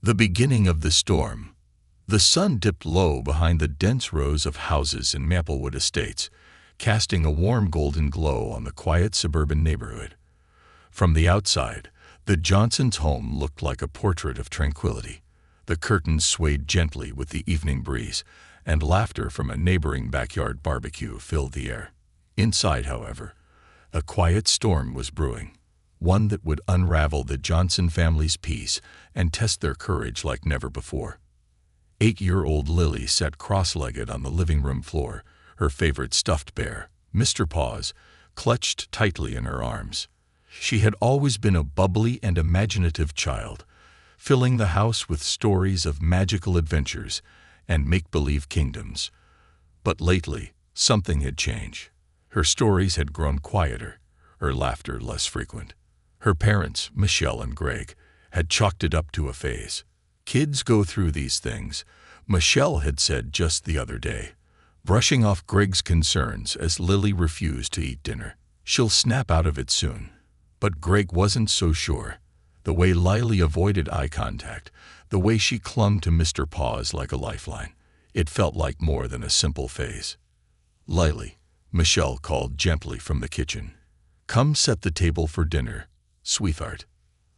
The beginning of the storm. The sun dipped low behind the dense rows of houses in Maplewood Estates, casting a warm golden glow on the quiet suburban neighborhood. From the outside, the Johnsons' home looked like a portrait of tranquility. The curtains swayed gently with the evening breeze, and laughter from a neighboring backyard barbecue filled the air. Inside, however, a quiet storm was brewing, one that would unravel the Johnson family's peace and test their courage like never before. 8-year-old Lily sat cross-legged on the living room floor, her favorite stuffed bear, Mr. Paws, clutched tightly in her arms. She had always been a bubbly and imaginative child, filling the house with stories of magical adventures and make-believe kingdoms. But lately, something had changed. Her stories had grown quieter, her laughter less frequent. Her parents, Michelle and Greg, had chalked it up to a phase. Kids go through these things, Michelle had said just the other day, brushing off Greg's concerns as Lily refused to eat dinner. She'll snap out of it soon. But Greg wasn't so sure. The way Lily avoided eye contact, the way she clung to Mr. Paws like a lifeline, it felt like more than a simple phase. Lily, Michelle called gently from the kitchen. Come set the table for dinner, sweetheart.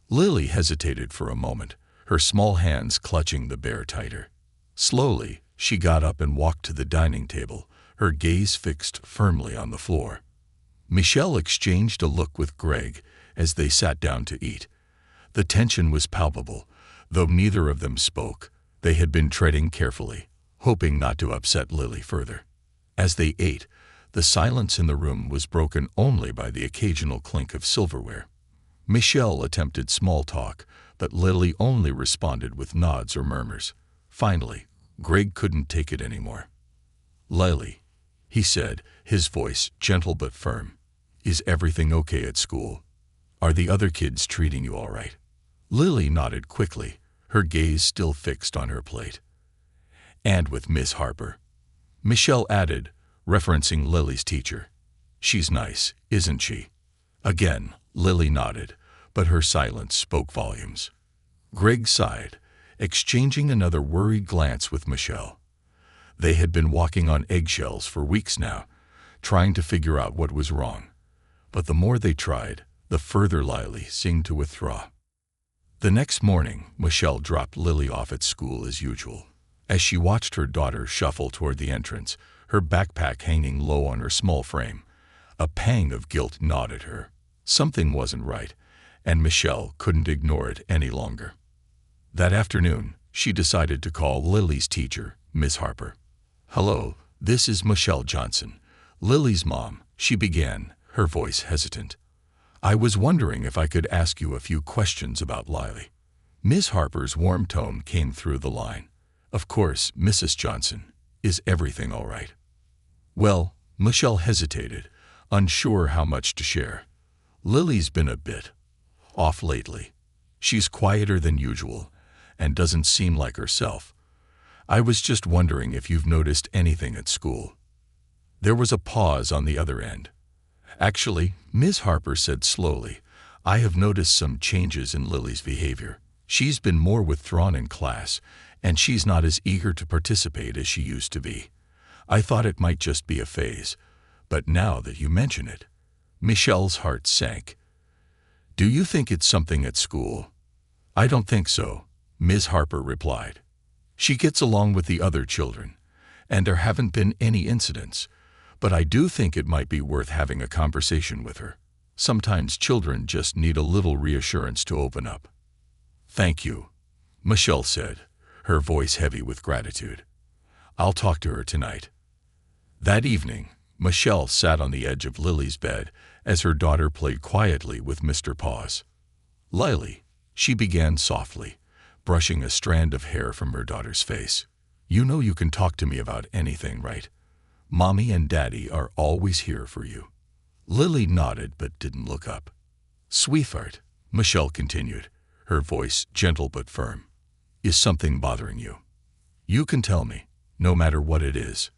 Lily hesitated for a moment, her small hands clutching the bear tighter. Slowly, she got up and walked to the dining table, her gaze fixed firmly on the floor. Michelle exchanged a look with Greg as they sat down to eat. The tension was palpable, though neither of them spoke. They had been treading carefully, hoping not to upset Lily further. As they ate, the silence in the room was broken only by the occasional clink of silverware. Michelle attempted small talk, but Lily only responded with nods or murmurs. Finally, Greg couldn't take it anymore. Lily, he said, his voice gentle but firm, is everything okay at school? Are the other kids treating you all right? Lily nodded quickly, her gaze still fixed on her plate. And with Miss Harper, Michelle added, referencing Lily's teacher. She's nice, isn't she? Again, Lily nodded, but her silence spoke volumes. Greg sighed, exchanging another worried glance with Michelle. They had been walking on eggshells for weeks now, trying to figure out what was wrong. But the more they tried, the further Lily seemed to withdraw. The next morning, Michelle dropped Lily off at school as usual. As she watched her daughter shuffle toward the entrance, her backpack hanging low on her small frame, a pang of guilt gnawed at her. Something wasn't right, and Michelle couldn't ignore it any longer. That afternoon, she decided to call Lily's teacher, Miss Harper. Hello, this is Michelle Johnson, Lily's mom, she began, her voice hesitant. I was wondering if I could ask you a few questions about Lily. Miss Harper's warm tone came through the line. Of course, Mrs. Johnson. Is everything all right? Well, Michelle hesitated, unsure how much to share. Lily's been a bit off lately. She's quieter than usual and doesn't seem like herself. I was just wondering if you've noticed anything at school. There was a pause on the other end. Actually, Ms. Harper said slowly, I have noticed some changes in Lily's behavior. She's been more withdrawn in class, and she's not as eager to participate as she used to be. I thought it might just be a phase, but now that you mention it, Michelle's heart sank. Do you think it's something at school? I don't think so, Ms. Harper replied. She gets along with the other children, and there haven't been any incidents, but I do think it might be worth having a conversation with her. Sometimes children just need a little reassurance to open up. Thank you, Michelle said, her voice heavy with gratitude. I'll talk to her tonight. That evening, Michelle sat on the edge of Lily's bed as her daughter played quietly with Mr. Paws. Lily, she began softly, brushing a strand of hair from her daughter's face. You know you can talk to me about anything, right? Mommy and Daddy are always here for you. Lily nodded but didn't look up. Sweetheart, Michelle continued, her voice gentle but firm. Is something bothering you? You can tell me, no matter what it is.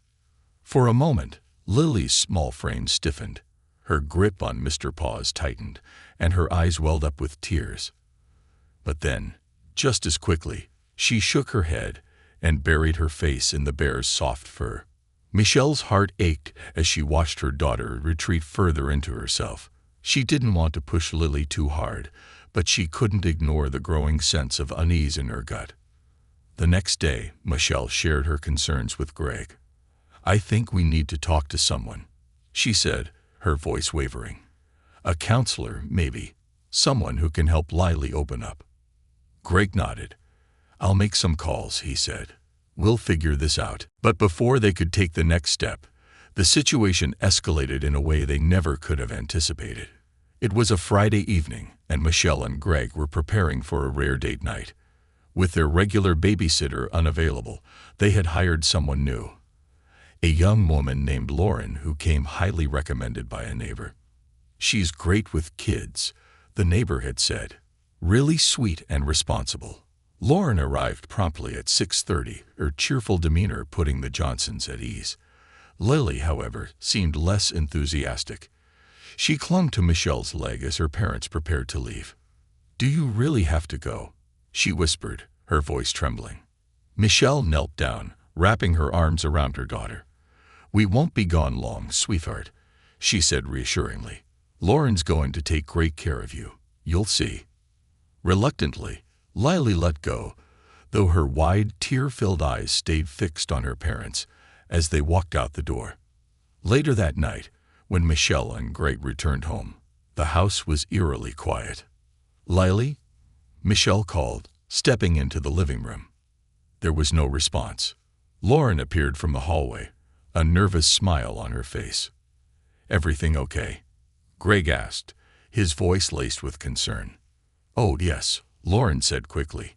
For a moment, Lily's small frame stiffened. Her grip on Mr. Paws tightened, and her eyes welled up with tears. But then, just as quickly, She shook her head and buried her face in the bear's soft fur. Michelle's heart ached as she watched her daughter retreat further into herself. She didn't want to push Lily too hard, but she couldn't ignore the growing sense of unease in her gut. The next day, Michelle shared her concerns with Greg. "I think we need to talk to someone," she said, her voice wavering. "A counselor, maybe. Someone who can help Lily open up." Greg nodded. "I'll make some calls," he said. "We'll figure this out." But before they could take the next step, the situation escalated in a way they never could have anticipated. It was a Friday evening, and Michelle and Greg were preparing for a rare date night. With their regular babysitter unavailable, they had hired someone new. A young woman named Lauren who came highly recommended by a neighbor. "She's great with kids," the neighbor had said. "Really sweet and responsible." Lauren arrived promptly at 6:30, her cheerful demeanor putting the Johnsons at ease. Lily, however, seemed less enthusiastic. She clung to Michelle's leg as her parents prepared to leave. "Do you really have to go?" she whispered, her voice trembling. Michelle knelt down, wrapping her arms around her daughter. "We won't be gone long, sweetheart," she said reassuringly. "Lauren's going to take great care of you. You'll see." Reluctantly, Lily let go, though her wide, tear-filled eyes stayed fixed on her parents as they walked out the door. Later that night, when Michelle and Greg returned home, the house was eerily quiet. "Lily?" Michelle called, stepping into the living room. There was no response. Lauren appeared from the hallway, a nervous smile on her face. "Everything okay?" Greg asked, his voice laced with concern. "Oh, yes," Lauren said quickly.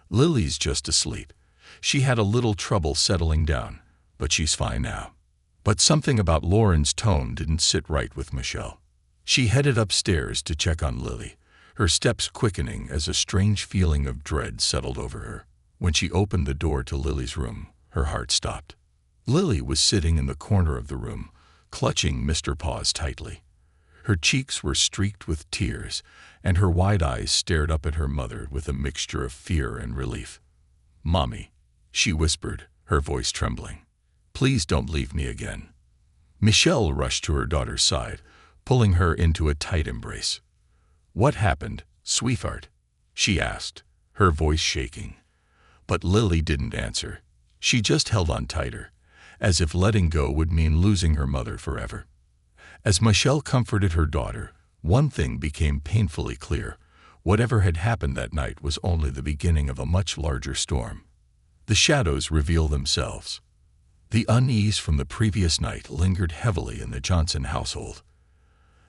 "Lily's just asleep. She had a little trouble settling down, but she's fine now." But something about Lauren's tone didn't sit right with Michelle. She headed upstairs to check on Lily, her steps quickening as a strange feeling of dread settled over her. When she opened the door to Lily's room, her heart stopped. Lily was sitting in the corner of the room, clutching Mr. Paws tightly. Her cheeks were streaked with tears, and her wide eyes stared up at her mother with a mixture of fear and relief. "Mommy," she whispered, her voice trembling. "Please don't leave me again." Michelle rushed to her daughter's side, pulling her into a tight embrace. "What happened, sweetheart?" she asked, her voice shaking. But Lily didn't answer. She just held on tighter, as if letting go would mean losing her mother forever. As Michelle comforted her daughter, one thing became painfully clear. Whatever had happened that night was only the beginning of a much larger storm. The shadows revealed themselves. The unease from the previous night lingered heavily in the Johnson household.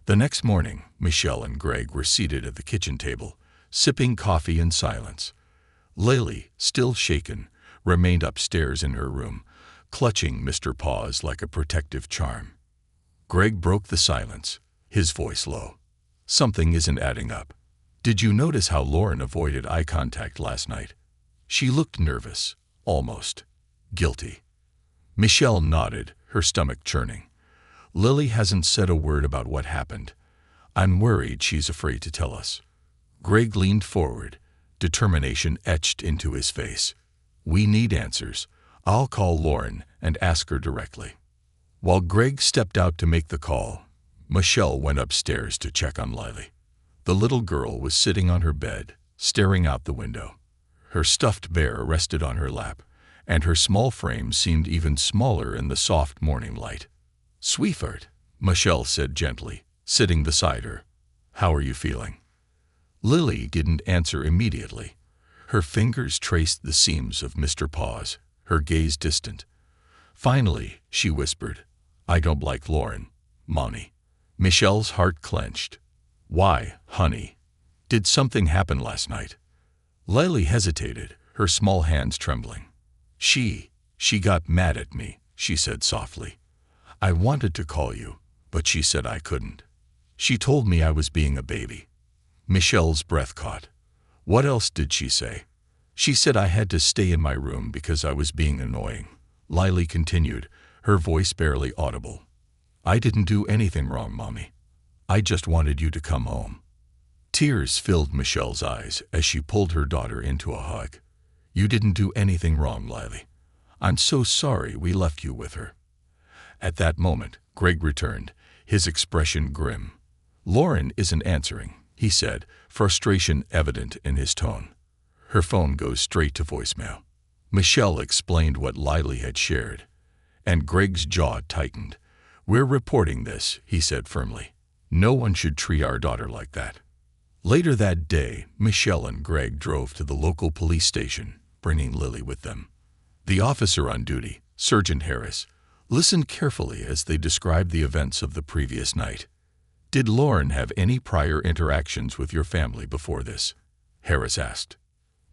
The next morning, Michelle and Greg were seated at the kitchen table, sipping coffee in silence. Lily, still shaken, remained upstairs in her room, clutching Mr. Paws like a protective charm. Greg broke the silence, his voice low. "Something isn't adding up. Did you notice how Lauren avoided eye contact last night? She looked nervous, almost guilty." Michelle nodded, her stomach churning. "Lily hasn't said a word about what happened. I'm worried she's afraid to tell us." Greg leaned forward, determination etched into his face. "We need answers. I'll call Lauren and ask her directly." While Greg stepped out to make the call, Michelle went upstairs to check on Lily. The little girl was sitting on her bed, staring out the window. Her stuffed bear rested on her lap, and her small frame seemed even smaller in the soft morning light. "Sweetheart," Michelle said gently, sitting beside her. "How are you feeling?" Lily didn't answer immediately. Her fingers traced the seams of Mr. Paws, her gaze distant. Finally, she whispered, "I don't like Lauren, Mommy." Michelle's heart clenched. "Why, honey? Did something happen last night?" Lily hesitated, her small hands trembling. She got mad at me," she said softly. "I wanted to call you, but she said I couldn't. She told me I was being a baby." Michelle's breath caught. "What else did she say?" "She said I had to stay in my room because I was being annoying," Lily continued, her voice barely audible. "I didn't do anything wrong, Mommy. I just wanted you to come home." Tears filled Michelle's eyes as she pulled her daughter into a hug. You didn't do anything wrong, Lily. I'm so sorry we left you with her." At that moment, Greg returned, his expression grim. "Lauren isn't answering," he said, frustration evident in his tone. "Her phone goes straight to voicemail." Michelle explained what Lily had shared, and Greg's jaw tightened. "We're reporting this," he said firmly. "No one should treat our daughter like that." Later that day, Michelle and Greg drove to the local police station, bringing Lily with them. The officer on duty, Sergeant Harris, listened carefully as they described the events of the previous night. "Did Lauren have any prior interactions with your family before this?" Harris asked.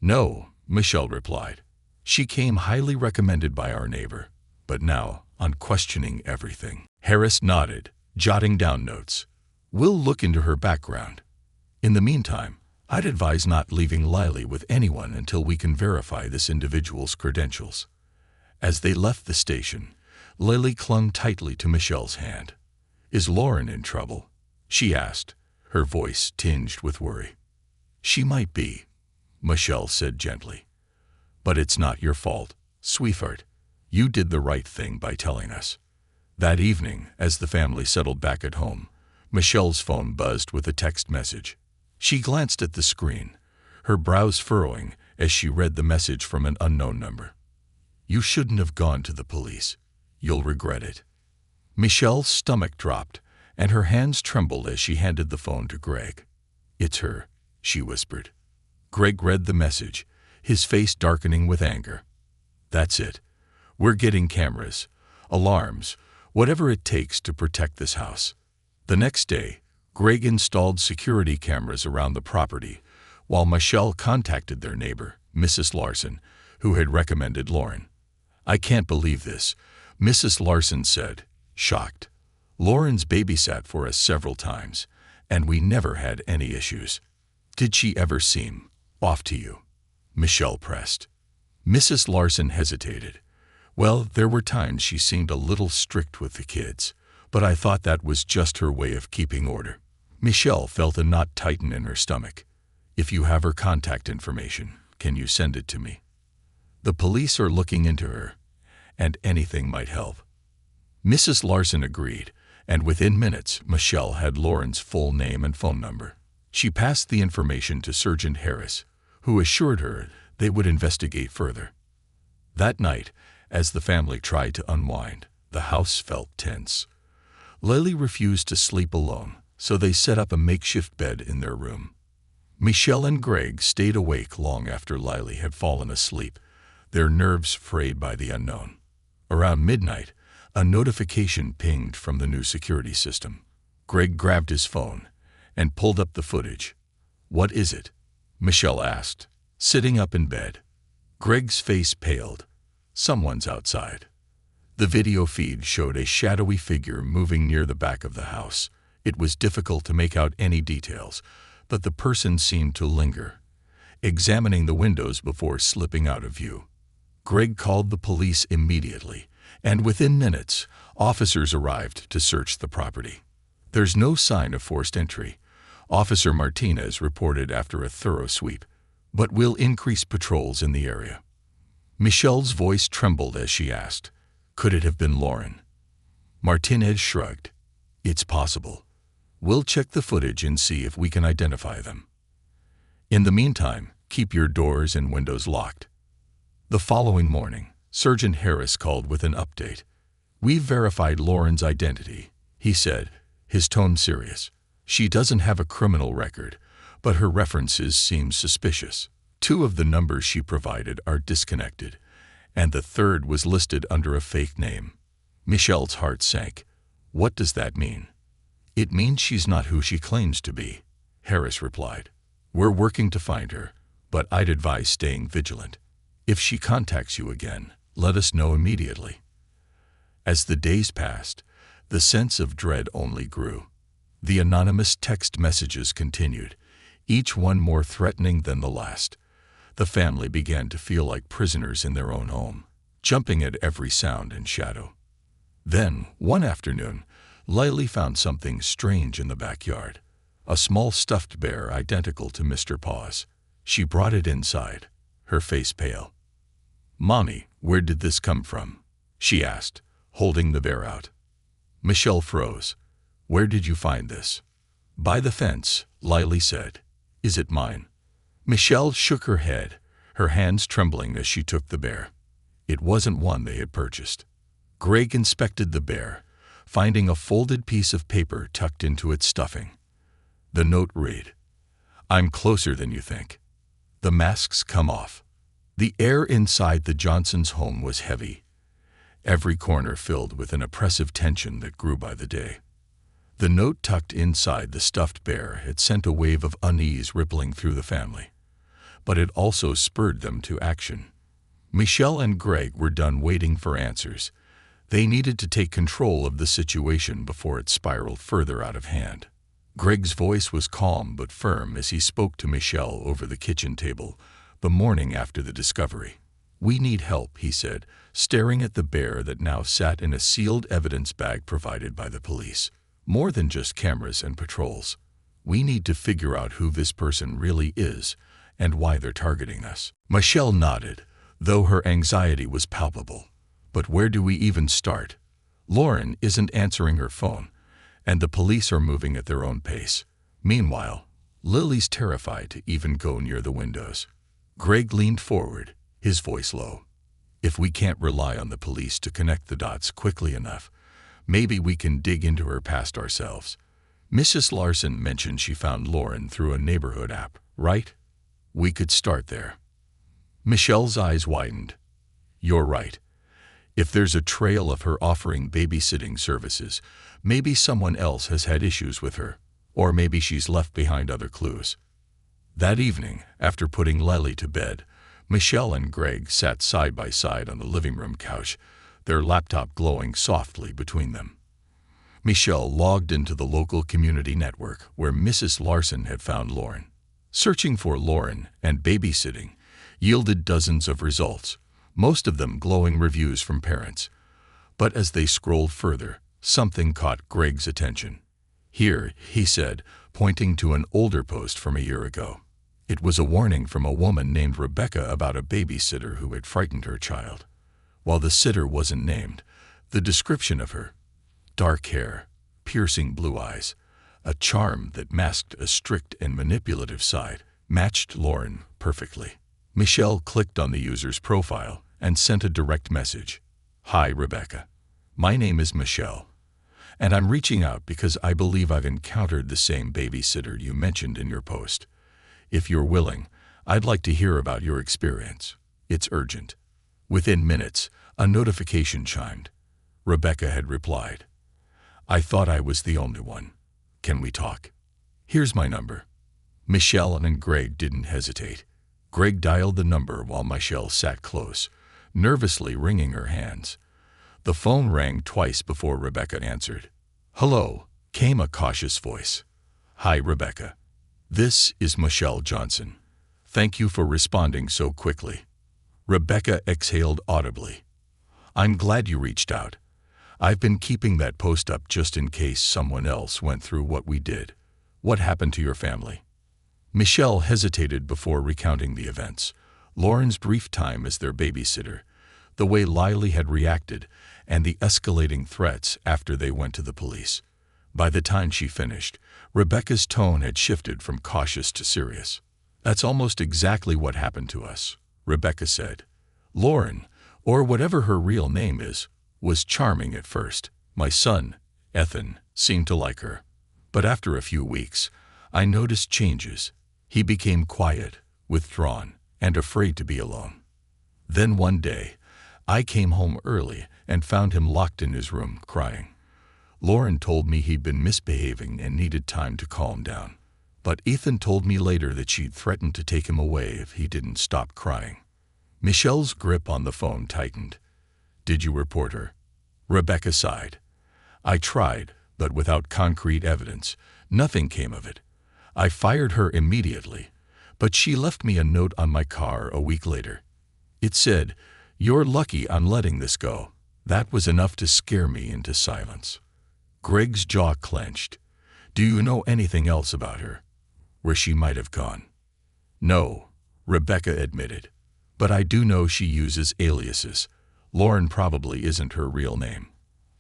"No," Michelle replied. "She came highly recommended by our neighbor, but now, on questioning everything." Harris nodded, jotting down notes. "We'll look into her background. In the meantime, I'd advise not leaving Lily with anyone until we can verify this individual's credentials." As they left the station, Lily clung tightly to Michelle's hand. "Is Lauren in trouble?" she asked, her voice tinged with worry. "She might be," Michelle said gently. "But it's not your fault, sweetheart. You did the right thing by telling us." That evening, as the family settled back at home, Michelle's phone buzzed with a text message. She glanced at the screen, her brows furrowing as she read the message from an unknown number. "You shouldn't have gone to the police. You'll regret it." Michelle's stomach dropped, and her hands trembled as she handed the phone to Greg. "It's her," she whispered. Greg read the message, his face darkening with anger. "That's it. We're getting cameras, alarms, whatever it takes to protect this house." The next day, Greg installed security cameras around the property, while Michelle contacted their neighbor, Mrs. Larson, who had recommended Lauren. "I can't believe this," Mrs. Larson said, shocked. "Lauren's babysat for us several times, and we never had any issues." "Did she ever seem off to you?" Michelle pressed. Mrs. Larson hesitated. "Well, there were times she seemed a little strict with the kids, but I thought that was just her way of keeping order." Michelle felt a knot tighten in her stomach. "If you have her contact information, can you send it to me? The police are looking into her, and anything might help." Mrs. Larson agreed, and within minutes, Michelle had Lauren's full name and phone number. She passed the information to Sergeant Harris, who assured her they would investigate further. That night, as the family tried to unwind, the house felt tense. Lily refused to sleep alone, so they set up a makeshift bed in their room. Michelle and Greg stayed awake long after Lily had fallen asleep, their nerves frayed by the unknown. Around midnight, a notification pinged from the new security system. Greg grabbed his phone and pulled up the footage. "What is it?" Michelle asked, sitting up in bed. Greg's face paled. "Someone's outside." The video feed showed a shadowy figure moving near the back of the house. It was difficult to make out any details, but the person seemed to linger, examining the windows before slipping out of view. Greg called the police immediately, and within minutes, officers arrived to search the property. "There's no sign of forced entry," Officer Martinez reported after a thorough sweep, "but we'll increase patrols in the area." Michelle's voice trembled as she asked, "Could it have been Lauren?" Martinez shrugged. "It's possible. We'll check the footage and see if we can identify them. In the meantime, keep your doors and windows locked." The following morning, Sergeant Harris called with an update. "We've verified Lauren's identity," he said, his tone serious. "She doesn't have a criminal record, but her references seem suspicious. 2 of the numbers she provided are disconnected, and the 3rd was listed under a fake name." Michelle's heart sank. "What does that mean?" "It means she's not who she claims to be," Harris replied. "We're working to find her, but I'd advise staying vigilant. If she contacts you again, let us know immediately." As the days passed, the sense of dread only grew. The anonymous text messages continued, each one more threatening than the last. The family began to feel like prisoners in their own home, jumping at every sound and shadow. Then, one afternoon, Lily found something strange in the backyard, a small stuffed bear identical to Mr. Paws. She brought it inside, her face pale. "Mommy, where did this come from?" she asked, holding the bear out. Michelle froze. "Where did you find this?" "By the fence," Lily said. "Is it mine?" Michelle shook her head, her hands trembling as she took the bear. It wasn't one they had purchased. Greg inspected the bear, finding a folded piece of paper tucked into its stuffing. The note read, "I'm closer than you think. The masks come off." The air inside the Johnsons' home was heavy, every corner filled with an oppressive tension that grew by the day. The note tucked inside the stuffed bear had sent a wave of unease rippling through the family, but it also spurred them to action. Michelle and Greg were done waiting for answers. They needed to take control of the situation before it spiraled further out of hand. Greg's voice was calm but firm as he spoke to Michelle over the kitchen table the morning after the discovery. "We need help," he said, staring at the bear that now sat in a sealed evidence bag provided by the police. "More than just cameras and patrols. We need to figure out who this person really is and why they're targeting us." Michelle nodded, though her anxiety was palpable. "But where do we even start? Lauren isn't answering her phone, and the police are moving at their own pace. Meanwhile, Lily's terrified to even go near the windows." Greg leaned forward, his voice low. "If we can't rely on the police to connect the dots quickly enough, maybe we can dig into her past ourselves. Mrs. Larson mentioned she found Lauren through a neighborhood app, right? We could start there." Michelle's eyes widened. "You're right. If there's a trail of her offering babysitting services, maybe someone else has had issues with her, or maybe she's left behind other clues." That evening, after putting Lily to bed, Michelle and Greg sat side by side on the living room couch, their laptop glowing softly between them. Michelle logged into the local community network where Mrs. Larson had found Lauren. Searching for Lauren and babysitting yielded dozens of results, most of them glowing reviews from parents. But as they scrolled further, something caught Greg's attention. "Here," he said, pointing to an older post from a year ago. It was a warning from a woman named Rebecca about a babysitter who had frightened her child. While the sitter wasn't named, the description of her, dark hair, piercing blue eyes, a charm that masked a strict and manipulative side, matched Lauren perfectly. Michelle clicked on the user's profile and sent a direct message. "Hi, Rebecca. My name is Michelle, and I'm reaching out because I believe I've encountered the same babysitter you mentioned in your post. If you're willing, I'd like to hear about your experience. It's urgent." Within minutes, a notification chimed. Rebecca had replied, "I thought I was the only one. Can we talk? Here's my number." Michelle and Greg didn't hesitate. Greg dialed the number while Michelle sat close, nervously wringing her hands. The phone rang twice before Rebecca answered. "Hello," came a cautious voice. "Hi, Rebecca. This is Michelle Johnson. Thank you for responding so quickly." Rebecca exhaled audibly. "I'm glad you reached out. I've been keeping that post up just in case someone else went through what we did. What happened to your family?" Michelle hesitated before recounting the events. Lauren's brief time as their babysitter, the way Lily had reacted, and the escalating threats after they went to the police. By the time she finished, Rebecca's tone had shifted from cautious to serious. "That's almost exactly what happened to us," Rebecca said. "Lauren, or whatever her real name is, was charming at first. My son, Ethan, seemed to like her. But after a few weeks, I noticed changes. He became quiet, withdrawn, and afraid to be alone. Then one day, I came home early and found him locked in his room, crying. Lauren told me he'd been misbehaving and needed time to calm down. But Ethan told me later that she'd threatened to take him away if he didn't stop crying." Michelle's grip on the phone tightened. "Did you report her?" Rebecca sighed. "I tried, but without concrete evidence, nothing came of it. I fired her immediately, but she left me a note on my car a week later. It said, 'You're lucky I'm letting this go.' That was enough to scare me into silence." Greg's jaw clenched. "Do you know anything else about her? Where she might have gone?" "No," Rebecca admitted. But I do know she uses aliases. Lauren probably isn't her real name.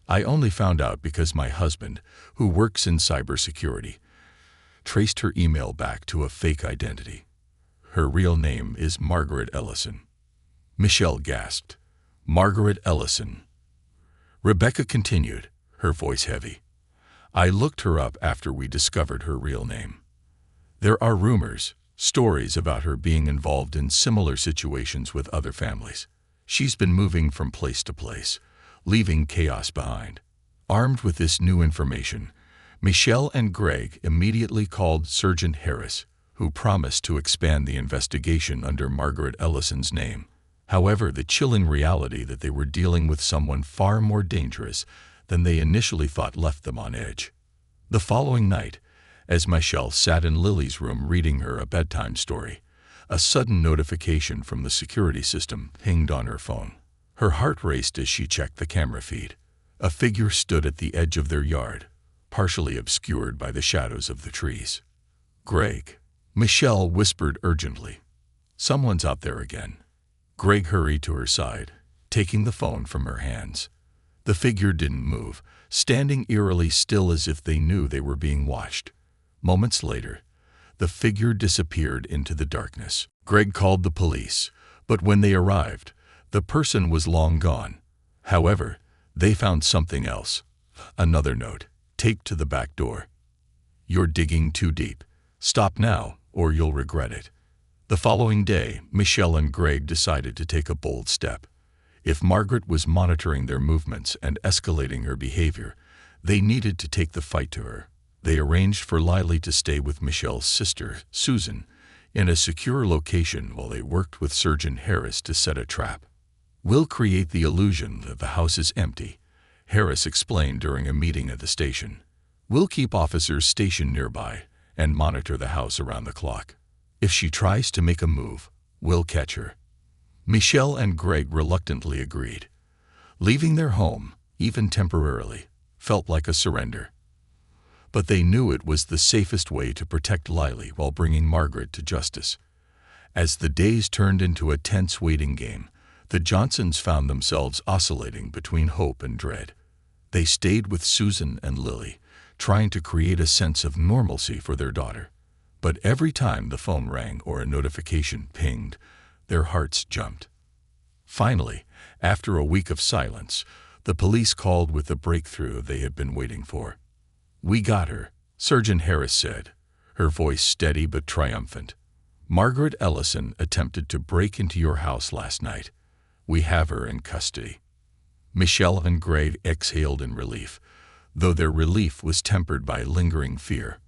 I only found out because my husband, who works in cybersecurity, traced her email back to a fake identity. Her real name is Margaret Ellison." Michelle gasped. "Margaret Ellison." Rebecca continued, her voice heavy. "I looked her up after we discovered her real name. There are rumors, stories about her being involved in similar situations with other families. She's been moving from place to place, leaving chaos behind." Armed with this new information, Michelle and Greg immediately called Sergeant Harris, who promised to expand the investigation under Margaret Ellison's name. However, the chilling reality that they were dealing with someone far more dangerous than they initially thought left them on edge. The following night, as Michelle sat in Lily's room reading her a bedtime story, a sudden notification from the security system pinged on her phone. Her heart raced as she checked the camera feed. A figure stood at the edge of their yard, partially obscured by the shadows of the trees. "Greg," Michelle whispered urgently. "Someone's out there again." Greg hurried to her side, taking the phone from her hands. The figure didn't move, standing eerily still as if they knew they were being watched. Moments later, the figure disappeared into the darkness. Greg called the police, but when they arrived, the person was long gone. However, they found something else. Another note, taped to the back door. "You're digging too deep. Stop now, or you'll regret it." The following day, Michelle and Greg decided to take a bold step. If Margaret was monitoring their movements and escalating her behavior, they needed to take the fight to her. They arranged for Lily to stay with Michelle's sister, Susan, in a secure location while they worked with Sergeant Harris to set a trap. "We'll create the illusion that the house is empty," Harris explained during a meeting at the station. "We'll keep officers stationed nearby and monitor the house around the clock. If she tries to make a move, we'll catch her." Michelle and Greg reluctantly agreed. Leaving their home, even temporarily, felt like a surrender. But they knew it was the safest way to protect Lily while bringing Margaret to justice. As the days turned into a tense waiting game, the Johnsons found themselves oscillating between hope and dread. They stayed with Susan and Lily, trying to create a sense of normalcy for their daughter. But every time the phone rang or a notification pinged, their hearts jumped. Finally, after a week of silence, the police called with the breakthrough they had been waiting for. "We got her," Sergeant Harris said, her voice steady but triumphant. "Margaret Ellison attempted to break into your house last night. We have her in custody." Michelle and Greg exhaled in relief, though their relief was tempered by lingering fear.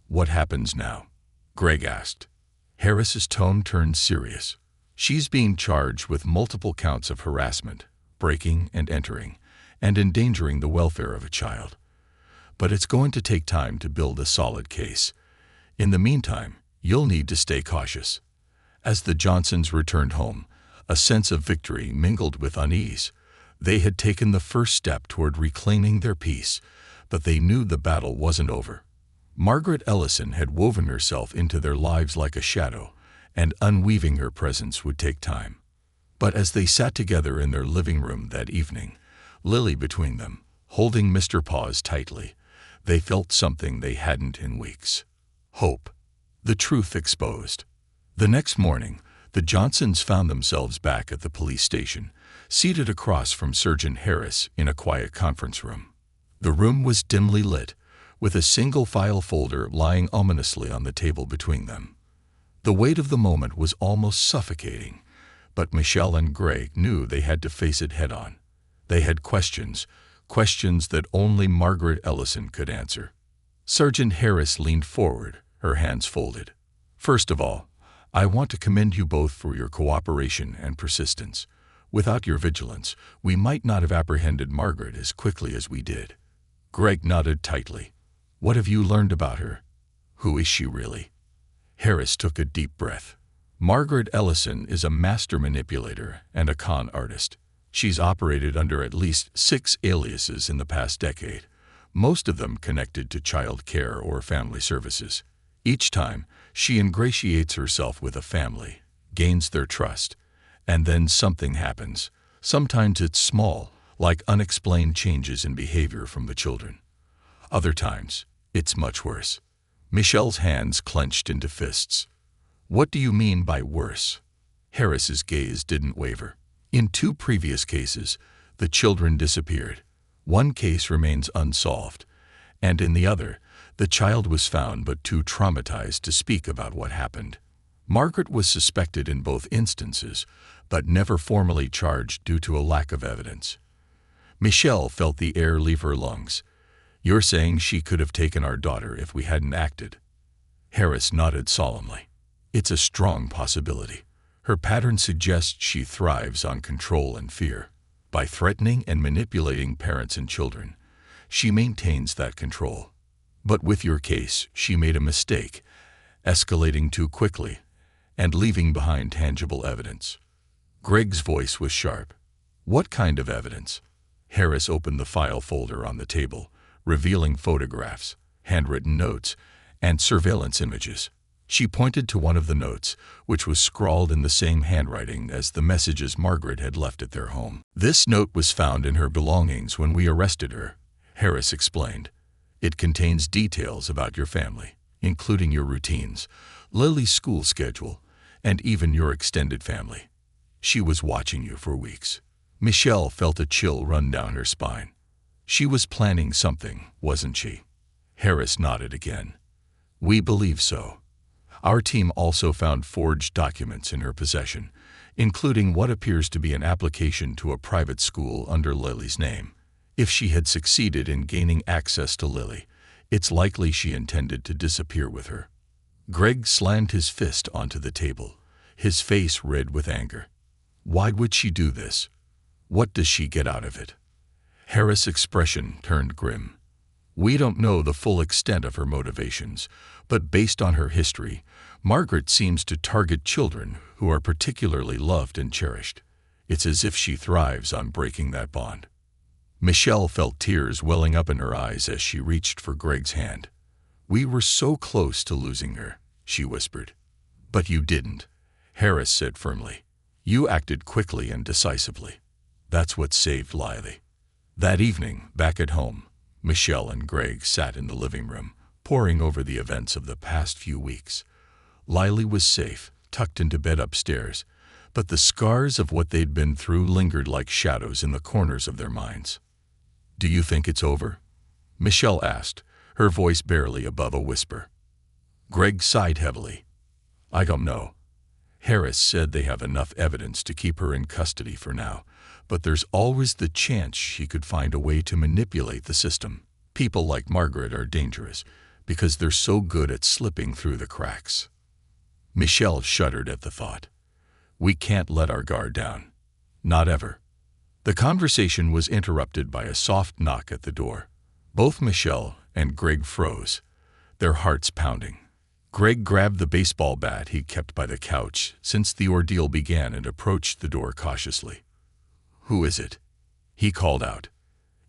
"What happens now?" Greg asked. Harris's tone turned serious. "She's being charged with multiple counts of harassment, breaking and entering, and endangering the welfare of a child. But it's going to take time to build a solid case. In the meantime, you'll need to stay cautious." As the Johnsons returned home, a sense of victory mingled with unease. They had taken the first step toward reclaiming their peace, but they knew the battle wasn't over. Margaret Ellison had woven herself into their lives like a shadow, and unweaving her presence would take time. But as they sat together in their living room that evening, Lily between them, holding Mr. Paws tightly, they felt something they hadn't in weeks. Hope. The truth exposed. The next morning, the Johnsons found themselves back at the police station, seated across from Sergeant Harris in a quiet conference room. The room was dimly lit, with a single file folder lying ominously on the table between them. The weight of the moment was almost suffocating, but Michelle and Greg knew they had to face it head-on. They had questions that only Margaret Ellison could answer. Sergeant Harris leaned forward, her hands folded. "First of all, I want to commend you both for your cooperation and persistence. Without your vigilance, we might not have apprehended Margaret as quickly as we did." Greg nodded tightly. "What have you learned about her? Who is she really?" Harris took a deep breath. "Margaret Ellison is a master manipulator and a con artist. She's operated under at least 6 aliases in the past decade, most of them connected to child care or family services. Each time, she ingratiates herself with a family, gains their trust, And then something happens. Sometimes it's small, like unexplained changes in behavior from the children. Other times, it's much worse. Michelle's hands clenched into fists. What do you mean by worse? Harris's gaze didn't waver. In 2 previous cases, the children disappeared. One case remains unsolved, and in the other, the child was found but too traumatized to speak about what happened. Margaret was suspected in both instances, but never formally charged due to a lack of evidence. Michelle felt the air leave her lungs. You're saying she could have taken our daughter if we hadn't acted? Harris nodded solemnly. It's a strong possibility. Her pattern suggests she thrives on control and fear. By threatening and manipulating parents and children, she maintains that control. But with your case, she made a mistake, escalating too quickly and leaving behind tangible evidence. Greg's voice was sharp. What kind of evidence? Harris opened the file folder on the table, revealing photographs, handwritten notes, and surveillance images. She pointed to one of the notes, which was scrawled in the same handwriting as the messages Margaret had left at their home. This note was found in her belongings when we arrested her, Harris explained. It contains details about your family, including your routines, Lily's school schedule, and even your extended family. She was watching you for weeks. Michelle felt a chill run down her spine. She was planning something, wasn't she? Harris nodded again. We believe so. Our team also found forged documents in her possession, including what appears to be an application to a private school under Lily's name. If she had succeeded in gaining access to Lily, it's likely she intended to disappear with her. Greg slammed his fist onto the table, his face red with anger. Why would she do this? What does she get out of it? Harris' expression turned grim. We don't know the full extent of her motivations, but based on her history, Margaret seems to target children who are particularly loved and cherished. It's as if she thrives on breaking that bond. Michelle felt tears welling up in her eyes as she reached for Greg's hand. We were so close to losing her, she whispered. But you didn't, Harris said firmly. You acted quickly and decisively. That's what saved Lily. That evening, back at home, Michelle and Greg sat in the living room, poring over the events of the past few weeks. Lily was safe, tucked into bed upstairs, but the scars of what they'd been through lingered like shadows in the corners of their minds. Do you think it's over? Michelle asked, her voice barely above a whisper. Greg sighed heavily. I don't know. Harris said they have enough evidence to keep her in custody for now, but there's always the chance she could find a way to manipulate the system. People like Margaret are dangerous because they're so good at slipping through the cracks. Michelle shuddered at the thought. We can't let our guard down. Not ever. The conversation was interrupted by a soft knock at the door. Both Michelle and Greg froze, their hearts pounding. Greg grabbed the baseball bat he kept by the couch since the ordeal began and approached the door cautiously. Who is it? He called out.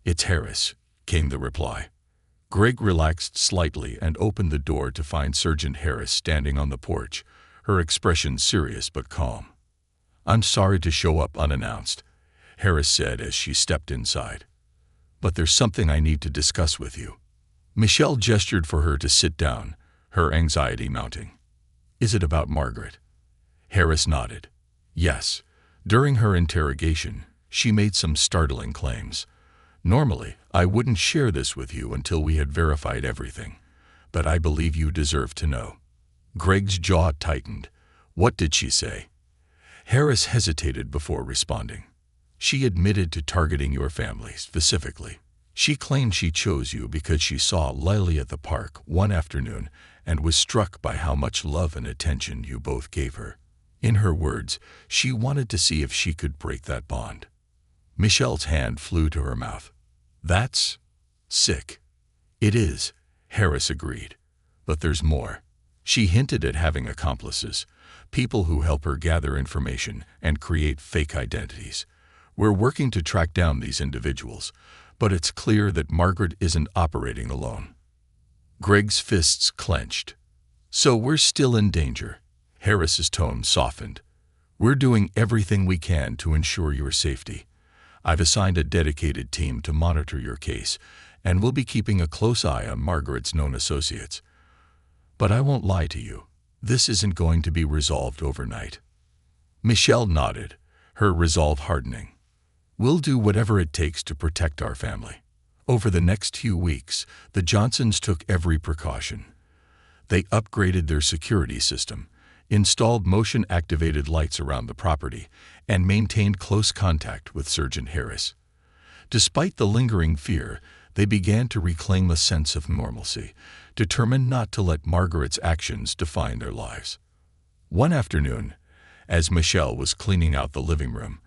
It's Harris, came the reply. Greg relaxed slightly and opened the door to find Sergeant Harris standing on the porch, her expression serious but calm. I'm sorry to show up unannounced, Harris said as she stepped inside. But there's something I need to discuss with you. Michelle gestured for her to sit down, her anxiety mounting. Is it about Margaret? Harris nodded. Yes. During her interrogation, she made some startling claims. Normally, I wouldn't share this with you until we had verified everything, but I believe you deserve to know. Greg's jaw tightened. What did she say? Harris hesitated before responding. She admitted to targeting your family specifically. She claimed she chose you because she saw Lily at the park one afternoon and was struck by how much love and attention you both gave her. In her words, she wanted to see if she could break that bond. Michelle's hand flew to her mouth. That's sick. It is, Harris agreed. But there's more. She hinted at having accomplices, people who help her gather information and create fake identities. We're working to track down these individuals, but it's clear that Margaret isn't operating alone. Greg's fists clenched. So we're still in danger. Harris's tone softened. We're doing everything we can to ensure your safety. I've assigned a dedicated team to monitor your case, and we'll be keeping a close eye on Margaret's known associates. But I won't lie to you. This isn't going to be resolved overnight." Michelle nodded, her resolve hardening. "We'll do whatever it takes to protect our family." Over the next few weeks, the Johnsons took every precaution. They upgraded their security system, installed motion-activated lights around the property, and maintained close contact with Sergeant Harris. Despite the lingering fear, they began to reclaim a sense of normalcy, determined not to let Margaret's actions define their lives. One afternoon, as Michelle was cleaning out the living room,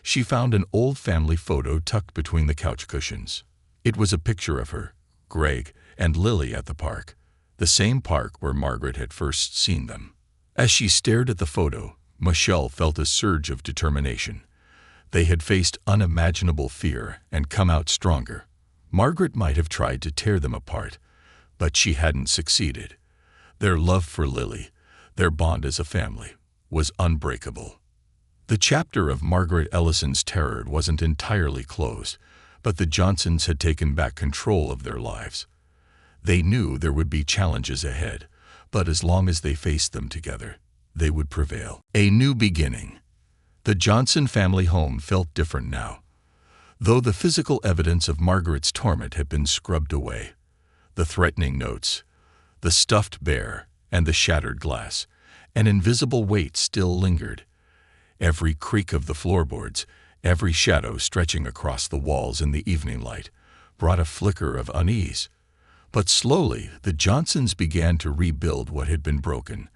she found an old family photo tucked between the couch cushions. It was a picture of her, Greg, and Lily at the park, the same park where Margaret had first seen them. As she stared at the photo, Michelle felt a surge of determination. They had faced unimaginable fear and come out stronger. Margaret might have tried to tear them apart, but she hadn't succeeded. Their love for Lily, their bond as a family, was unbreakable. The chapter of Margaret Ellison's terror wasn't entirely closed, but the Johnsons had taken back control of their lives. They knew there would be challenges ahead, but as long as they faced them together, they would prevail. A new beginning. The Johnson family home felt different now. Though the physical evidence of Margaret's torment had been scrubbed away, the threatening notes, the stuffed bear, and the shattered glass, an invisible weight still lingered. Every creak of the floorboards, every shadow stretching across the walls in the evening light, brought a flicker of unease. But slowly, the Johnsons began to rebuild what had been broken,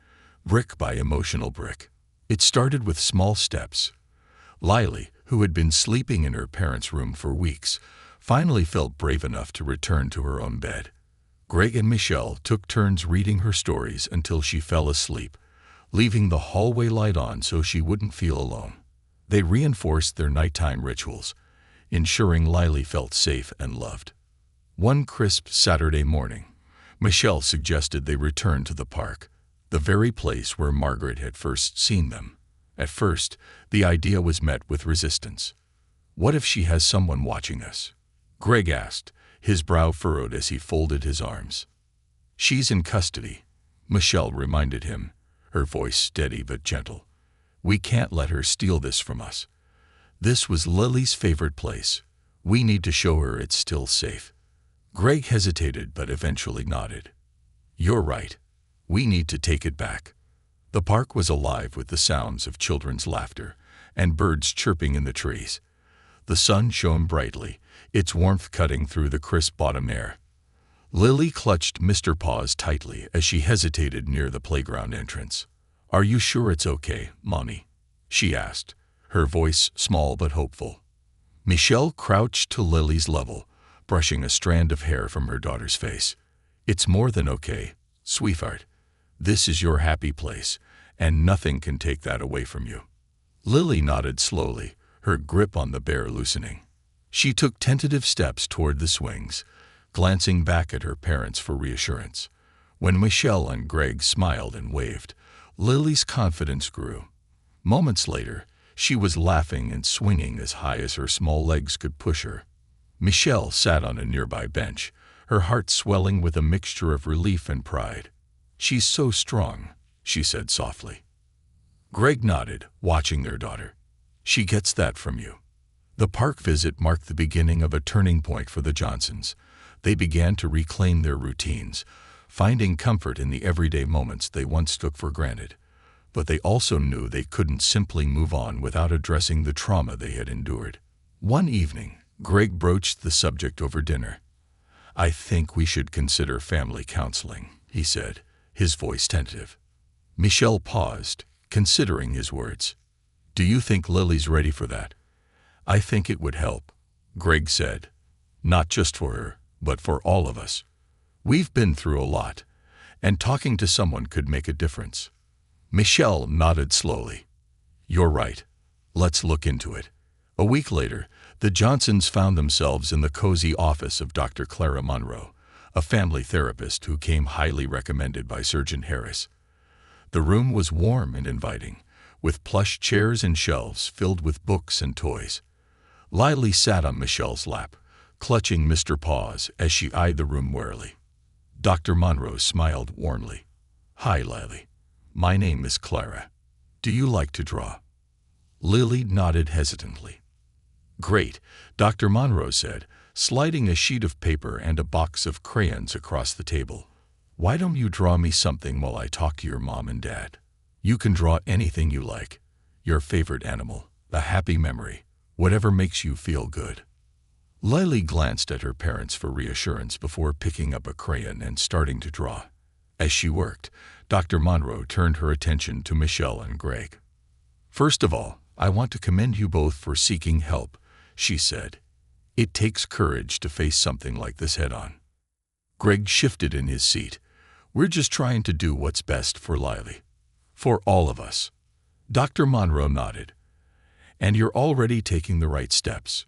brick by emotional brick. It started with small steps. Lily, who had been sleeping in her parents' room for weeks, finally felt brave enough to return to her own bed. Greg and Michelle took turns reading her stories until she fell asleep, leaving the hallway light on so she wouldn't feel alone. They reinforced their nighttime rituals, ensuring Lily felt safe and loved. One crisp Saturday morning, Michelle suggested they return to the park, the very place where Margaret had first seen them. At first, the idea was met with resistance. "What if she has someone watching us?" Greg asked, his brow furrowed as he folded his arms. "She's in custody," Michelle reminded him, her voice steady but gentle. "We can't let her steal this from us. This was Lily's favorite place. We need to show her it's still safe." Greg hesitated but eventually nodded. "You're right. We need to take it back." The park was alive with the sounds of children's laughter and birds chirping in the trees. The sun shone brightly, its warmth cutting through the crisp autumn air. Lily clutched Mr. Paws tightly as she hesitated near the playground entrance. "Are you sure it's okay, Mommy?" she asked, her voice small but hopeful. Michelle crouched to Lily's level, brushing a strand of hair from her daughter's face. "It's more than okay, sweetheart. This is your happy place, and nothing can take that away from you." Lily nodded slowly, her grip on the bear loosening. She took tentative steps toward the swings, glancing back at her parents for reassurance. When Michelle and Greg smiled and waved, Lily's confidence grew. Moments later, she was laughing and swinging as high as her small legs could push her. Michelle sat on a nearby bench, her heart swelling with a mixture of relief and pride. "She's so strong," she said softly. Greg nodded, watching their daughter. "She gets that from you." The park visit marked the beginning of a turning point for the Johnsons. They began to reclaim their routines, finding comfort in the everyday moments they once took for granted. But they also knew they couldn't simply move on without addressing the trauma they had endured. One evening, Greg broached the subject over dinner. "I think we should consider family counseling," he said, his voice tentative. Michelle paused, considering his words. "Do you think Lily's ready for that?" "I think it would help," Greg said. "Not just for her, but for all of us. We've been through a lot, and talking to someone could make a difference." Michelle nodded slowly. "You're right. Let's look into it." A week later, the Johnsons found themselves in the cozy office of Dr. Clara Monroe, a family therapist who came highly recommended by Surgeon Harris. The room was warm and inviting, with plush chairs and shelves filled with books and toys. Lily sat on Michelle's lap, clutching Mr. Paws as she eyed the room warily. Dr. Monroe smiled warmly. "Hi, Lily. My name is Clara. Do you like to draw?" Lily nodded hesitantly. "Great," Dr. Monroe said, sliding a sheet of paper and a box of crayons across the table. "Why don't you draw me something while I talk to your mom and dad? You can draw anything you like. Your favorite animal, a happy memory, whatever makes you feel good." Lily glanced at her parents for reassurance before picking up a crayon and starting to draw. As she worked, Dr. Monroe turned her attention to Michelle and Greg. "First of all, I want to commend you both for seeking help," she said. "It takes courage to face something like this head-on." Greg shifted in his seat. "We're just trying to do what's best for Lily. For all of us." Dr. Monroe nodded. "And you're already taking the right steps.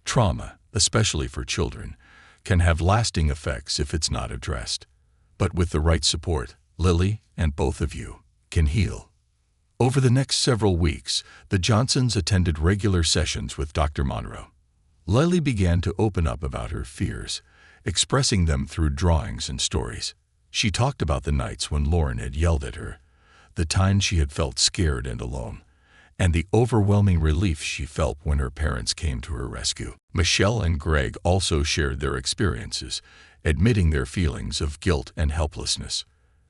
Trauma, especially for children, can have lasting effects if it's not addressed. But with the right support, Lily and both of you can heal." Over the next several weeks, the Johnsons attended regular sessions with Dr. Monroe. Lily began to open up about her fears, expressing them through drawings and stories. She talked about the nights when Lauren had yelled at her, the times she had felt scared and alone, and the overwhelming relief she felt when her parents came to her rescue. Michelle and Greg also shared their experiences, admitting their feelings of guilt and helplessness.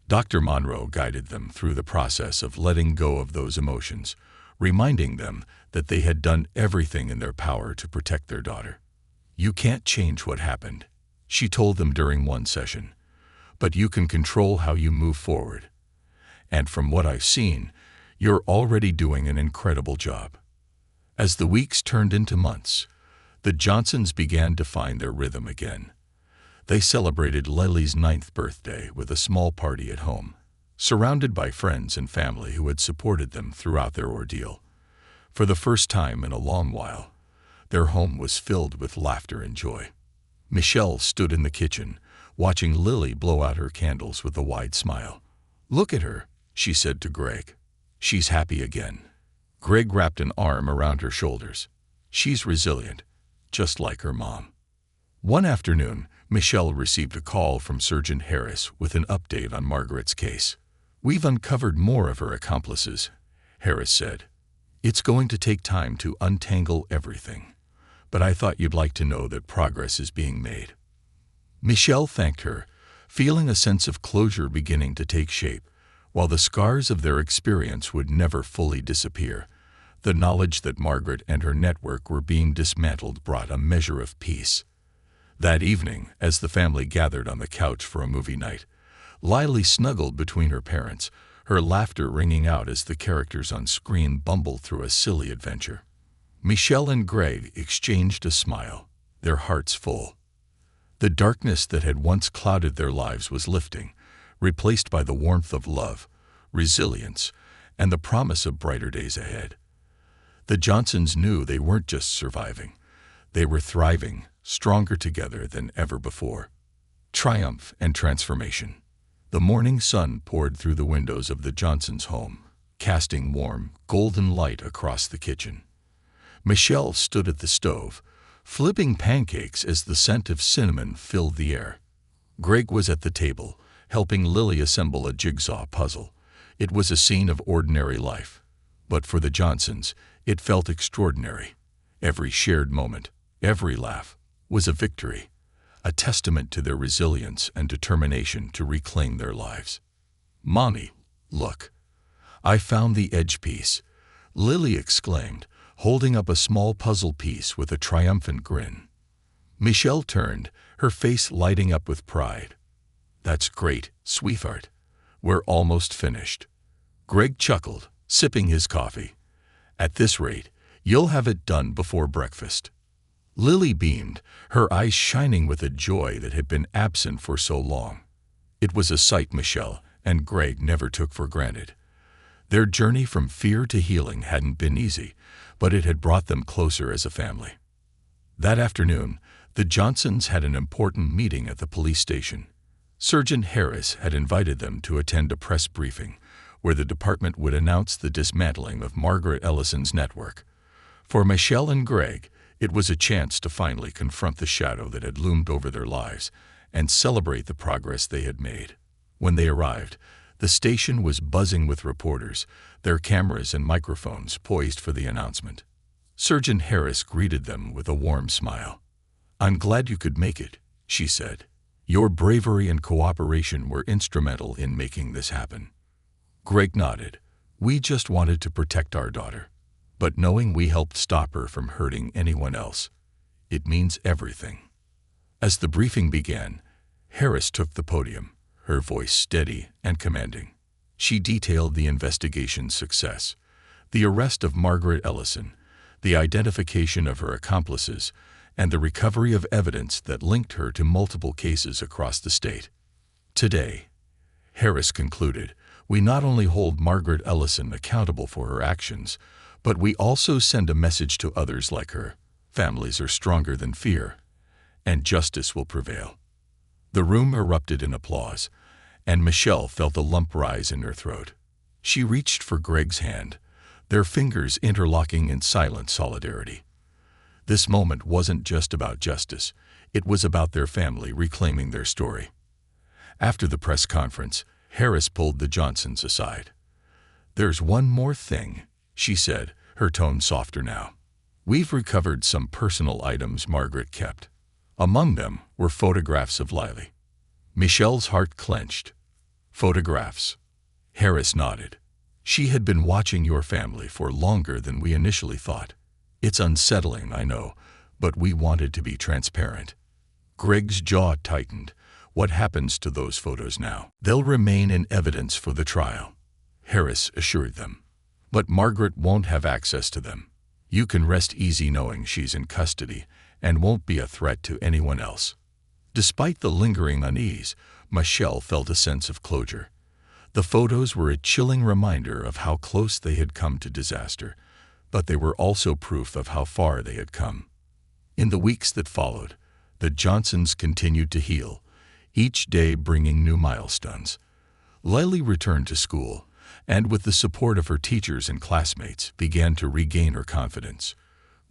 Dr. Monroe guided them through the process of letting go of those emotions, reminding them that they had done everything in their power to protect their daughter. "You can't change what happened," she told them during one session, "but you can control how you move forward. And from what I've seen, you're already doing an incredible job." As the weeks turned into months, the Johnsons began to find their rhythm again. They celebrated Lily's 9th birthday with a small party at home, surrounded by friends and family who had supported them throughout their ordeal. For the first time in a long while, their home was filled with laughter and joy. Michelle stood in the kitchen, watching Lily blow out her candles with a wide smile. "Look at her," she said to Greg. "She's happy again." Greg wrapped an arm around her shoulders. "She's resilient, just like her mom." One afternoon, Michelle received a call from Sergeant Harris with an update on Margaret's case. "We've uncovered more of her accomplices," Harris said. "It's going to take time to untangle everything, but I thought you'd like to know that progress is being made." Michelle thanked her, feeling a sense of closure beginning to take shape. While the scars of their experience would never fully disappear, the knowledge that Margaret and her network were being dismantled brought a measure of peace. That evening, as the family gathered on the couch for a movie night, Lily snuggled between her parents, her laughter ringing out as the characters on screen bumbled through a silly adventure. Michelle and Greg exchanged a smile, their hearts full. The darkness that had once clouded their lives was lifting, replaced by the warmth of love, resilience, and the promise of brighter days ahead. The Johnsons knew they weren't just surviving. They were thriving, stronger together than ever before. Triumph and transformation. The morning sun poured through the windows of the Johnsons' home, casting warm, golden light across the kitchen. Michelle stood at the stove, flipping pancakes as the scent of cinnamon filled the air. Greg was at the table, helping Lily assemble a jigsaw puzzle. It was a scene of ordinary life, but for the Johnsons, it felt extraordinary. Every shared moment, every laugh, was a victory, a testament to their resilience and determination to reclaim their lives. "Mommy, look. I found the edge piece," Lily exclaimed, holding up a small puzzle piece with a triumphant grin. Michelle turned, her face lighting up with pride. "That's great, sweetheart. We're almost finished." Greg chuckled, sipping his coffee. "At this rate, you'll have it done before breakfast." Lily beamed, her eyes shining with a joy that had been absent for so long. It was a sight Michelle and Greg never took for granted. Their journey from fear to healing hadn't been easy, but it had brought them closer as a family. That afternoon, the Johnsons had an important meeting at the police station. Sergeant Harris had invited them to attend a press briefing, where the department would announce the dismantling of Margaret Ellison's network. For Michelle and Greg, it was a chance to finally confront the shadow that had loomed over their lives and celebrate the progress they had made. When they arrived, the station was buzzing with reporters, their cameras and microphones poised for the announcement. Sergeant Harris greeted them with a warm smile. "I'm glad you could make it," she said. "Your bravery and cooperation were instrumental in making this happen." Greg nodded. "We just wanted to protect our daughter. But knowing we helped stop her from hurting anyone else, it means everything." As the briefing began, Harris took the podium, her voice steady and commanding. She detailed the investigation's success, the arrest of Margaret Ellison, the identification of her accomplices, and the recovery of evidence that linked her to multiple cases across the state. "Today," Harris concluded, "we not only hold Margaret Ellison accountable for her actions, but we also send a message to others like her. Families are stronger than fear, and justice will prevail." The room erupted in applause, and Michelle felt a lump rise in her throat. She reached for Greg's hand, their fingers interlocking in silent solidarity. This moment wasn't just about justice, it was about their family reclaiming their story. After the press conference, Harris pulled the Johnsons aside. "There's one more thing," she said, her tone softer now. "We've recovered some personal items Margaret kept. Among them were photographs of Lily." Michelle's heart clenched. "Photographs?" Harris nodded. "She had been watching your family for longer than we initially thought. It's unsettling, I know, but we wanted to be transparent." Greg's jaw tightened. "What happens to those photos now?" "They'll remain in evidence for the trial," Harris assured them. "But Margaret won't have access to them. You can rest easy knowing she's in custody and won't be a threat to anyone else." Despite the lingering unease, Michelle felt a sense of closure. The photos were a chilling reminder of how close they had come to disaster, but they were also proof of how far they had come. In the weeks that followed, the Johnsons continued to heal, each day bringing new milestones. Lily returned to school, and with the support of her teachers and classmates, began to regain her confidence.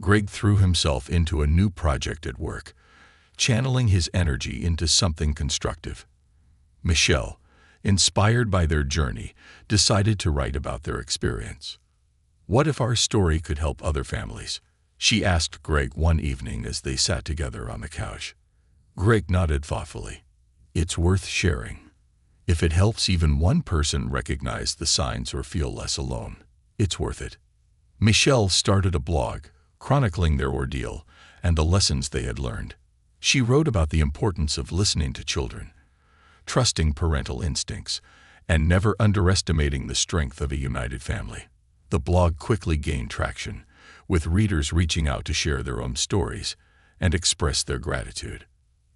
Greg threw himself into a new project at work, channeling his energy into something constructive. Michelle, inspired by their journey, decided to write about their experience. "What if our story could help other families?" she asked Greg one evening as they sat together on the couch. Greg nodded thoughtfully. "It's worth sharing. If it helps even one person recognize the signs or feel less alone, it's worth it." Michelle started a blog, chronicling their ordeal and the lessons they had learned. She wrote about the importance of listening to children, trusting parental instincts, and never underestimating the strength of a united family. The blog quickly gained traction, with readers reaching out to share their own stories and express their gratitude.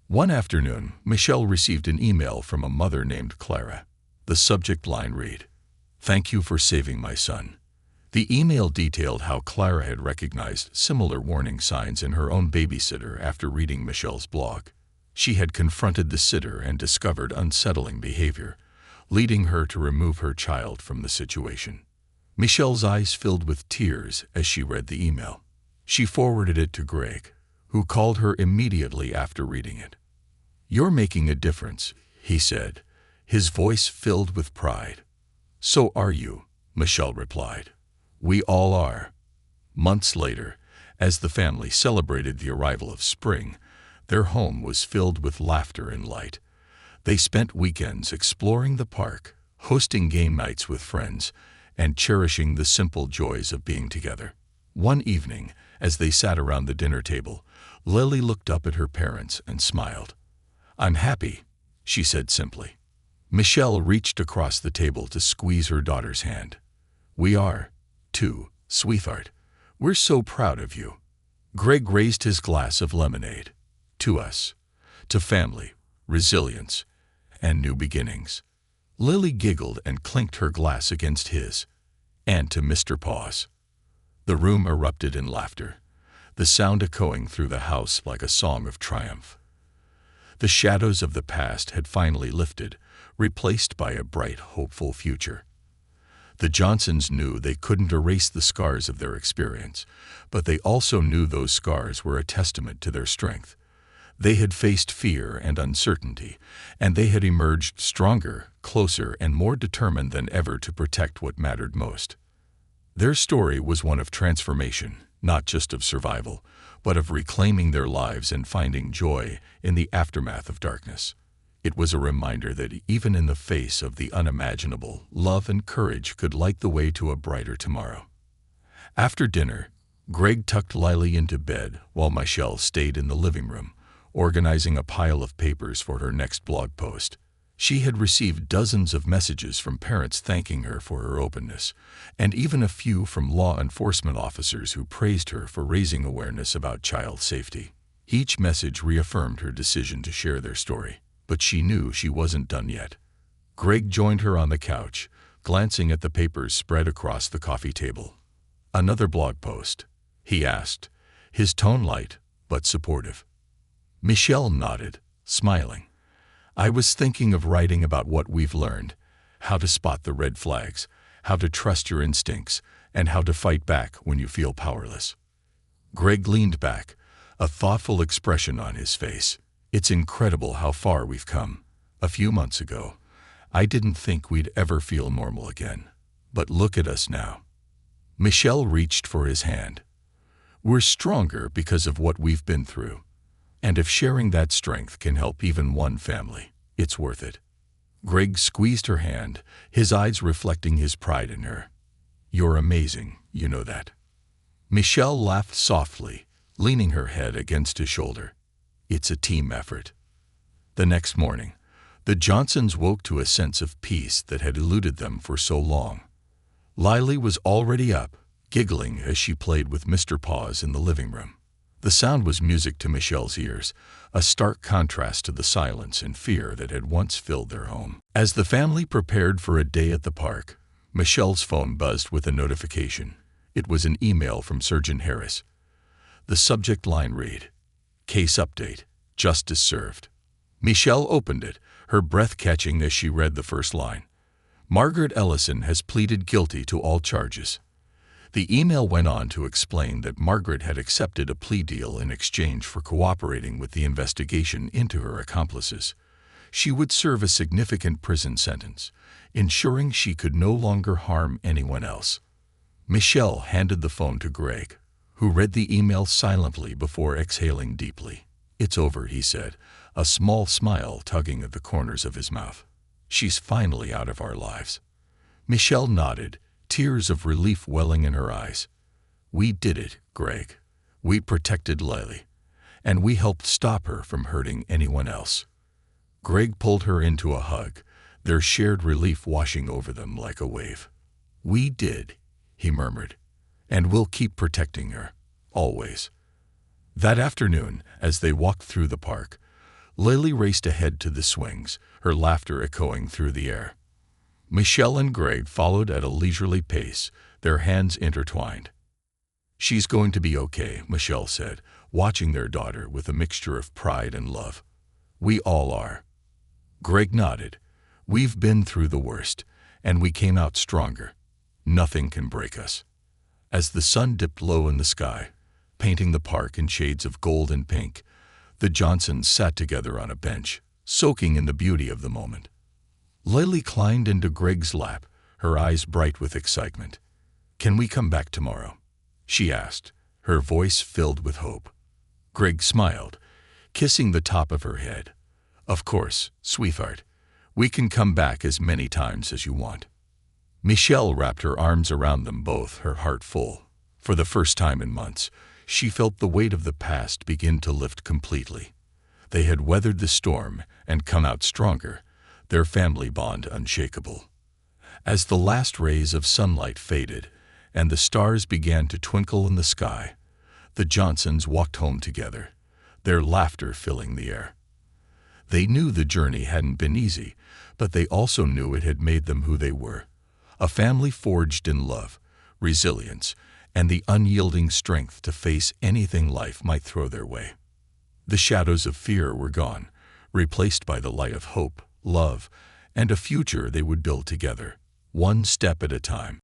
One afternoon, Michelle received an email from a mother named Clara. The subject line read, "Thank you for saving my son." The email detailed how Clara had recognized similar warning signs in her own babysitter after reading Michelle's blog. She had confronted the sitter and discovered unsettling behavior, leading her to remove her child from the situation. Michelle's eyes filled with tears as she read the email. She forwarded it to Greg, who called her immediately after reading it. "You're making a difference," he said, his voice filled with pride. "So are you," Michelle replied. "We all are." Months later, as the family celebrated the arrival of spring, their home was filled with laughter and light. They spent weekends exploring the park, hosting game nights with friends, and cherishing the simple joys of being together. One evening, as they sat around the dinner table, Lily looked up at her parents and smiled. "I'm happy," she said simply. Michelle reached across the table to squeeze her daughter's hand. "We are, too, sweetheart. We're so proud of you." Greg raised his glass of lemonade. "To us, to family, resilience, and new beginnings." Lily giggled and clinked her glass against his. "And to Mr. Paws." The room erupted in laughter, the sound echoing through the house like a song of triumph. The shadows of the past had finally lifted, replaced by a bright, hopeful future. The Johnsons knew they couldn't erase the scars of their experience, but they also knew those scars were a testament to their strength. They had faced fear and uncertainty, and they had emerged stronger, closer, and more determined than ever to protect what mattered most. Their story was one of transformation, not just of survival, but of reclaiming their lives and finding joy in the aftermath of darkness. It was a reminder that even in the face of the unimaginable, love and courage could light the way to a brighter tomorrow. After dinner, Greg tucked Lily into bed while Michelle stayed in the living room, organizing a pile of papers for her next blog post. She had received dozens of messages from parents thanking her for her openness, and even a few from law enforcement officers who praised her for raising awareness about child safety. Each message reaffirmed her decision to share their story, but she knew she wasn't done yet. Greg joined her on the couch, glancing at the papers spread across the coffee table. "Another blog post?" he asked, his tone light but supportive. Michelle nodded, smiling. "I was thinking of writing about what we've learned, how to spot the red flags, how to trust your instincts, and how to fight back when you feel powerless." Greg leaned back, a thoughtful expression on his face. "It's incredible how far we've come. A few months ago, I didn't think we'd ever feel normal again. But look at us now." Michelle reached for his hand. "We're stronger because of what we've been through. And if sharing that strength can help even one family, it's worth it." Greg squeezed her hand, his eyes reflecting his pride in her. "You're amazing, you know that." Michelle laughed softly, leaning her head against his shoulder. "It's a team effort." The next morning, the Johnsons woke to a sense of peace that had eluded them for so long. Lily was already up, giggling as she played with Mr. Paws in the living room. The sound was music to Michelle's ears, a stark contrast to the silence and fear that had once filled their home. As the family prepared for a day at the park, Michelle's phone buzzed with a notification. It was an email from Surgeon Harris. The subject line read, "Case update, justice served." Michelle opened it, her breath catching as she read the first line. "Margaret Ellison has pleaded guilty to all charges." The email went on to explain that Margaret had accepted a plea deal in exchange for cooperating with the investigation into her accomplices. She would serve a significant prison sentence, ensuring she could no longer harm anyone else. Michelle handed the phone to Greg, who read the email silently before exhaling deeply. "It's over," he said, a small smile tugging at the corners of his mouth. "She's finally out of our lives." Michelle nodded, tears of relief welling in her eyes. "We did it, Greg. We protected Lily, and we helped stop her from hurting anyone else." Greg pulled her into a hug, their shared relief washing over them like a wave. "We did," he murmured, "and we'll keep protecting her, always." That afternoon, as they walked through the park, Lily raced ahead to the swings, her laughter echoing through the air. Michelle and Greg followed at a leisurely pace, their hands intertwined. "She's going to be okay," Michelle said, watching their daughter with a mixture of pride and love. "We all are." Greg nodded. "We've been through the worst, and we came out stronger. Nothing can break us." As the sun dipped low in the sky, painting the park in shades of gold and pink, the Johnsons sat together on a bench, soaking in the beauty of the moment. Lily climbed into Greg's lap, her eyes bright with excitement. "Can we come back tomorrow?" she asked, her voice filled with hope. Greg smiled, kissing the top of her head. "Of course, sweetheart. We can come back as many times as you want." Michelle wrapped her arms around them both, her heart full. For the first time in months, she felt the weight of the past begin to lift completely. They had weathered the storm and come out stronger, their family bond unshakable. As the last rays of sunlight faded and the stars began to twinkle in the sky, the Johnsons walked home together, their laughter filling the air. They knew the journey hadn't been easy, but they also knew it had made them who they were, a family forged in love, resilience, and the unyielding strength to face anything life might throw their way. The shadows of fear were gone, replaced by the light of hope, love, and a future they would build together, one step at a time.